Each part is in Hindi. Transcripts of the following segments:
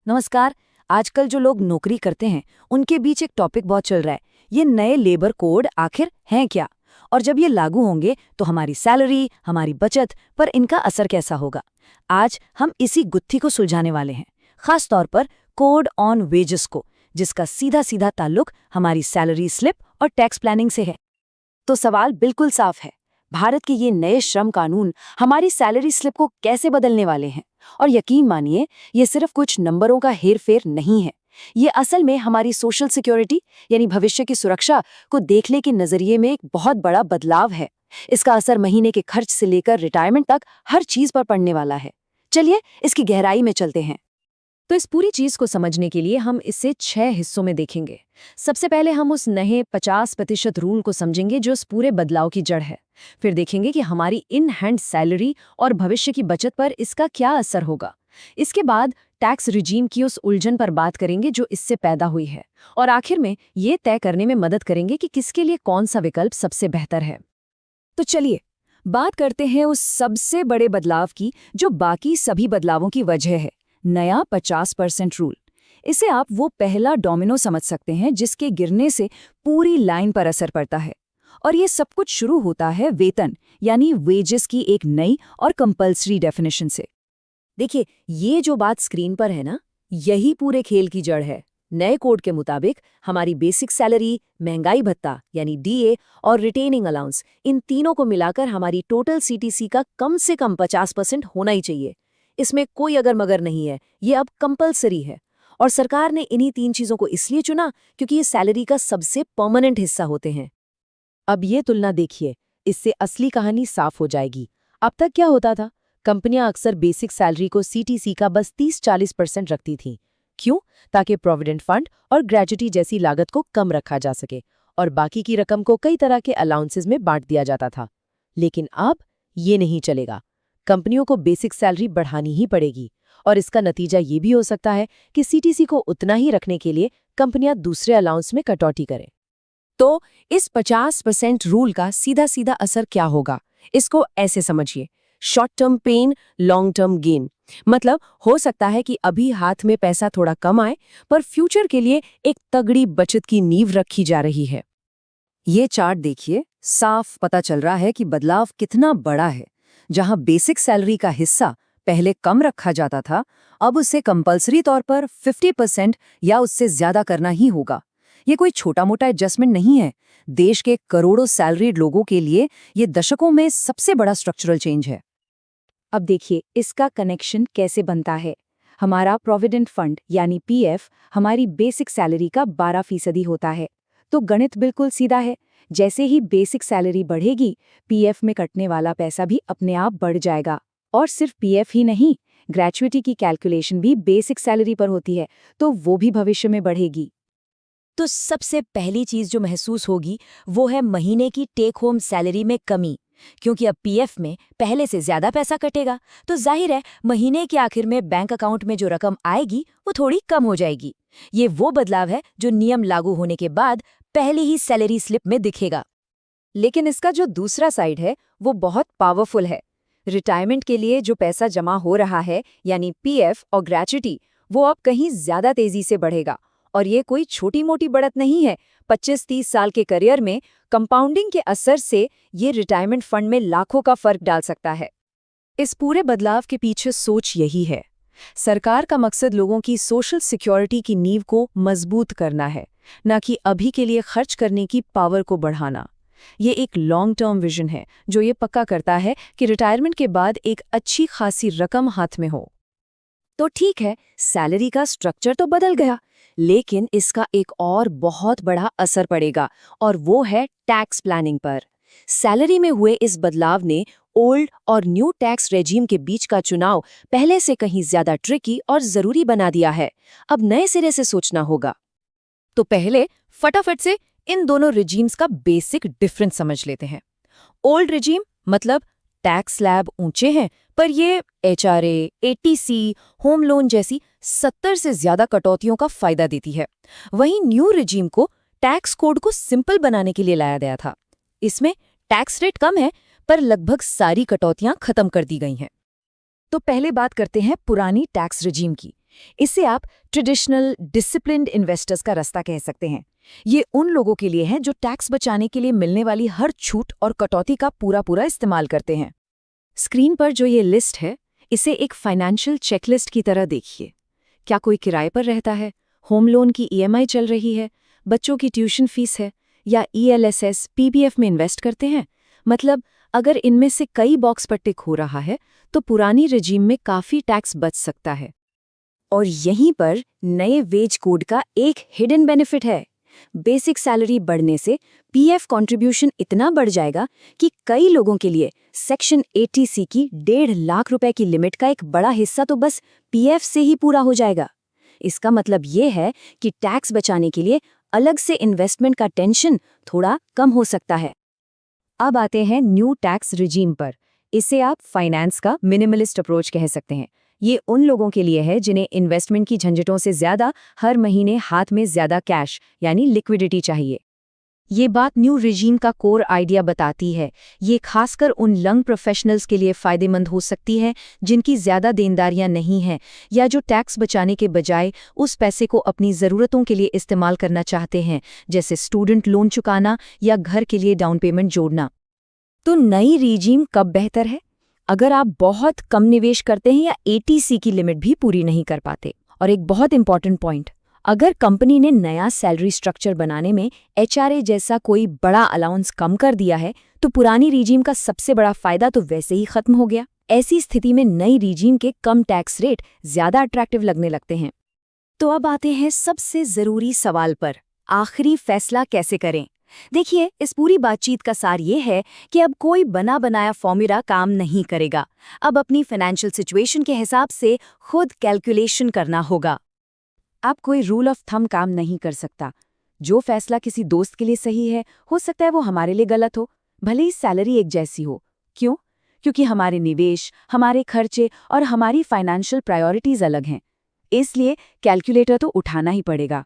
नमस्कार। आजकल जो लोग नौकरी करते हैं उनके बीच एक टॉपिक बहुत चल रहा है। ये नए लेबर कोड आखिर हैं क्या, और जब ये लागू होंगे तो हमारी सैलरी, हमारी बचत पर इनका असर कैसा होगा। आज हम इसी गुत्थी को सुलझाने वाले हैं, खास तौर पर कोड ऑन वेजेस को, जिसका सीधा सीधा ताल्लुक हमारी सैलरी स्लिप और टैक्स प्लानिंग से है। तो सवाल बिल्कुल साफ है, भारत के ये नए श्रम कानून हमारी सैलरी स्लिप को कैसे बदलने वाले हैं। और यकीन मानिए, ये सिर्फ कुछ नंबरों का हेरफेर नहीं है। ये असल में हमारी सोशल सिक्योरिटी यानी भविष्य की सुरक्षा को देखने के नजरिए में एक बहुत बड़ा बदलाव है। इसका असर महीने के खर्च से लेकर रिटायरमेंट तक हर चीज पर पड़ने वाला है। चलिए इसकी गहराई में चलते हैं। तो इस पूरी चीज को समझने के लिए हम इसे 6 हिस्सों में देखेंगे। सबसे पहले हम उस नए 50% रूल को समझेंगे जो इस पूरे बदलाव की जड़ है। फिर देखेंगे कि हमारी इन हैंड सैलरी और भविष्य की बचत पर इसका क्या असर होगा। इसके बाद टैक्स रिजीम की उस उलझन पर बात करेंगे जो इससे पैदा हुई है, और आखिर में ये तय करने में मदद करेंगे कि किसके लिए कौन सा विकल्प सबसे बेहतर है। तो चलिए बात करते हैं उस सबसे बड़े बदलाव की जो बाकी सभी बदलावों की वजह है, नया 50% रूल। इसे आप वो पहला डोमिनो समझ सकते हैं जिसके गिरने से पूरी लाइन पर असर पड़ता है। और ये सब कुछ शुरू होता है वेतन यानी वेजेस की एक नई और कंपल्सरी डेफिनेशन से। देखिए, ये जो बात स्क्रीन पर है ना, यही पूरे खेल की जड़ है। नए कोड के मुताबिक हमारी बेसिक सैलरी, महंगाई भत्ता यानी डीए और रिटेनिंग अलाउंस, इन तीनों को मिलाकर हमारी टोटल सीटीसी का कम से कम 50% होना ही चाहिए। इसमें कोई अगर मगर नहीं है, ये अब कंपल्सरी है। और सरकार ने इन्हीं 3 चीजों को इसलिए चुना क्योंकि ये सैलरी का सबसे परमानेंट हिस्सा होते हैं। अब ये तुलना देखिए, इससे असली कहानी साफ हो जाएगी। अब तक क्या होता था? कंपनियां अक्सर बेसिक सैलरी को सीटीसी का बस 30-40% रखती थीं। क्यों? ताकि प्रोविडेंट फंड और ग्रेजुटी जैसी लागत को कम रखा जा सके और बाकी की रकम को कई तरह के अलाउंसेस में बांट दिया जाता था। लेकिन अब ये नहीं चलेगा। कंपनियों को बेसिक सैलरी बढ़ानी ही पड़ेगी, और इसका नतीजा ये भी हो सकता है कि सीटीसी को उतना ही रखने के लिए कंपनियां दूसरे अलाउंस में कटौती करें। तो इस 50% रूल का सीधा सीधा असर क्या होगा, इसको ऐसे समझिए। Short term pain, long term gain. मतलब हो सकता है कि अभी हाथ में पैसा थोड़ा कम आए, पर फ्यूचर के लिए एक तगड़ी बचत की नींव रखी जा रही है। ये चार्ट देखिए, साफ पता चल रहा है कि बदलाव कितना बड़ा है। जहां बेसिक सैलरी का हिस्सा पहले कम रखा जाता था, अब उसे कंपल्सरी तौर पर 50% या उससे ज्यादा करना ही होगा। ये कोई छोटा मोटा एडजस्टमेंट नहीं है। देश के करोड़ों सैलरीड लोगों के लिए ये दशकों में सबसे बड़ा स्ट्रक्चरल चेंज है। अब देखिए इसका कनेक्शन कैसे बनता है। हमारा प्रोविडेंट फंड यानी पीएफ हमारी बेसिक सैलरी का 12% होता है। तो गणित बिल्कुल सीधा है। जैसे ही बेसिक सैलरी बढ़ेगी, पीएफ में कटने वाला पैसा भी अपने आप बढ़ जाएगा। और सिर्फ पीएफ ही नहीं, ग्रेच्युटी की कैलकुलेशन भी बेसिक सैलरी पर होती है, तो वो भी भविष्य में बढ़ेगी। तो सबसे पहली चीज जो महसूस होगी वो है महीने की टेक होम सैलरी में कमी। क्योंकि अब पीएफ में पहले से ज्यादा पैसा कटेगा, तो जाहिर है महीने के आखिर में बैंक अकाउंट में जो रकम आएगी वो थोड़ी कम हो जाएगी। ये वो बदलाव है जो नियम लागू होने के बाद पहले ही सैलरी स्लिप में दिखेगा। लेकिन इसका जो दूसरा साइड है वो बहुत पावरफुल है। रिटायरमेंट के लिए जो पैसा जमा हो रहा है यानी पीएफ और ग्रेच्युटी, वो अब कहीं ज्यादा तेजी से बढ़ेगा। और ये कोई छोटी मोटी बढ़त नहीं है। 25-30 साल के करियर में कंपाउंडिंग के असर से ये रिटायरमेंट फंड में लाखों का फर्क डाल सकता है। इस पूरे बदलाव के पीछे सोच यही है। सरकार का मकसद लोगों की सोशल सिक्योरिटी की नींव को मजबूत करना है, न कि अभी के लिए खर्च करने की पावर को बढ़ाना। ये एक लॉन्ग टर्म विजन है जो ये पक्का करता है कि रिटायरमेंट के बाद एक अच्छी खासी रकम हाथ में हो। तो ठीक है, सैलरी का स्ट्रक्चर तो बदल गया, लेकिन इसका एक और बहुत बड़ा असर पड़ेगा, और वो है टैक्स प्लानिंग पर। सैलरी में हुए इस बदलाव ने ओल्ड और न्यू टैक्स रेजीम के बीच का चुनाव पहले से कहीं ज्यादा ट्रिकी और जरूरी बना दिया है। अब नए सिरे से सोचना होगा। तो पहले फटाफट से इन दोनों रेजीम्स का बेसिक डिफरेंस समझ लेते हैं। ओल्ड रेजीम मतलब टैक्स स्लैब ऊंचे हैं, पर ये एचआरए, एटीसी, होम लोन जैसी 70 से ज्यादा कटौतियों का फायदा देती है। वहीं न्यू रेजीम को टैक्स कोड को सिंपल बनाने के लिए लाया गया था। इसमें टैक्स रेट कम है, पर लगभग सारी कटौतियां खत्म कर दी गई हैं। तो पहले बात करते हैं पुरानी टैक्स रेजीम की। इसे आप ट्रेडिशनल डिसिप्लिन्ड इन्वेस्टर्स का रास्ता कह सकते हैं। ये उन लोगों के लिए है जो टैक्स बचाने के लिए मिलने वाली हर छूट और कटौती का पूरा पूरा इस्तेमाल करते हैं। स्क्रीन पर जो ये लिस्ट है, इसे एक फाइनेंशियल चेकलिस्ट की तरह देखिए। क्या कोई किराए पर रहता है, होम लोन की ईएमआई चल रही है, बच्चों की ट्यूशन फीस है, या ईएलएसएस, पीपीएफ में इन्वेस्ट करते हैं? मतलब अगर इनमें से कई बॉक्स पर टिक हो रहा है तो पुरानी रजीम में काफ़ी टैक्स बच सकता है। और यहीं पर नए वेज कोड का एक हिडन बेनिफिट है। बेसिक सैलरी बढ़ने से पीएफ कंट्रीब्यूशन इतना बढ़ जाएगा कि कई लोगों के लिए सेक्शन 80C की 1.5 लाख रुपए की लिमिट का एक बड़ा हिस्सा तो बस पीएफ से ही पूरा हो जाएगा। इसका मतलब ये है कि टैक्स बचाने के लिए अलग से इन्वेस्टमेंट का टेंशन थोड़ा कम हो सकता है। अब आते हैं न्यू टैक्स रिजीम पर। इसे आप फाइनेंस का मिनिमलिस्ट अप्रोच कह सकते हैं। ये उन लोगों के लिए है जिन्हें इन्वेस्टमेंट की झंझटों से ज्यादा हर महीने हाथ में ज्यादा कैश यानी लिक्विडिटी चाहिए। ये बात न्यू रिजीम का कोर आइडिया बताती है। ये खासकर उन यंग प्रोफेशनल्स के लिए फायदेमंद हो सकती है जिनकी ज्यादा देनदारियां नहीं हैं या जो टैक्स बचाने के बजाय उस पैसे को अपनी ज़रूरतों के लिए इस्तेमाल करना चाहते हैं, जैसे स्टूडेंट लोन चुकाना या घर के लिए डाउन पेमेंट जोड़ना। तो नई रिजीम कब बेहतर है? अगर आप बहुत कम निवेश करते हैं या 80C की लिमिट भी पूरी नहीं कर पाते। और एक बहुत इंपॉर्टेंट पॉइंट, अगर कंपनी ने नया सैलरी स्ट्रक्चर बनाने में एचआरए जैसा कोई बड़ा अलाउंस कम कर दिया है तो पुरानी रिजीम का सबसे बड़ा फायदा तो वैसे ही खत्म हो गया। ऐसी स्थिति में नई रिजीम के कम टैक्स रेट ज्यादा अट्रैक्टिव लगने लगते हैं। तो अब आते हैं सबसे जरूरी सवाल पर, आखिरी फैसला कैसे करें? देखिए, इस पूरी बातचीत का सार ये है कि अब कोई बना बनाया फॉर्मूला काम नहीं करेगा। अब अपनी फाइनेंशियल सिचुएशन के हिसाब से खुद कैलकुलेशन करना होगा। अब कोई रूल ऑफ थंब काम नहीं कर सकता। जो फैसला किसी दोस्त के लिए सही है, हो सकता है वो हमारे लिए गलत हो, भले ही सैलरी एक जैसी हो। क्यों? क्योंकि हमारे निवेश, हमारे खर्चे और हमारी फाइनेंशियल प्रायोरिटीज अलग हैं। इसलिए कैलकुलेटर तो उठाना ही पड़ेगा।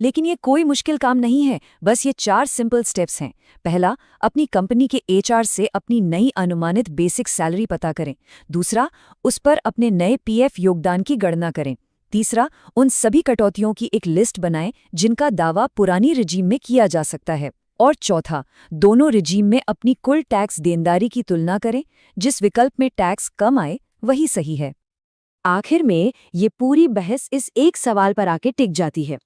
लेकिन ये कोई मुश्किल काम नहीं है, बस ये 4 सिंपल स्टेप्स हैं। पहला, अपनी कंपनी के एचआर से अपनी नई अनुमानित बेसिक सैलरी पता करें। दूसरा, उस पर अपने नए पीएफ योगदान की गणना करें। तीसरा, उन सभी कटौतियों की एक लिस्ट बनाएं जिनका दावा पुरानी रिजीम में किया जा सकता है। और चौथा, दोनों रिजीम में अपनी कुल टैक्स देनदारी की तुलना करें। जिस विकल्प में टैक्स कम आए वही सही है। आखिर में ये पूरी बहस इस एक सवाल पर आके टिक जाती है,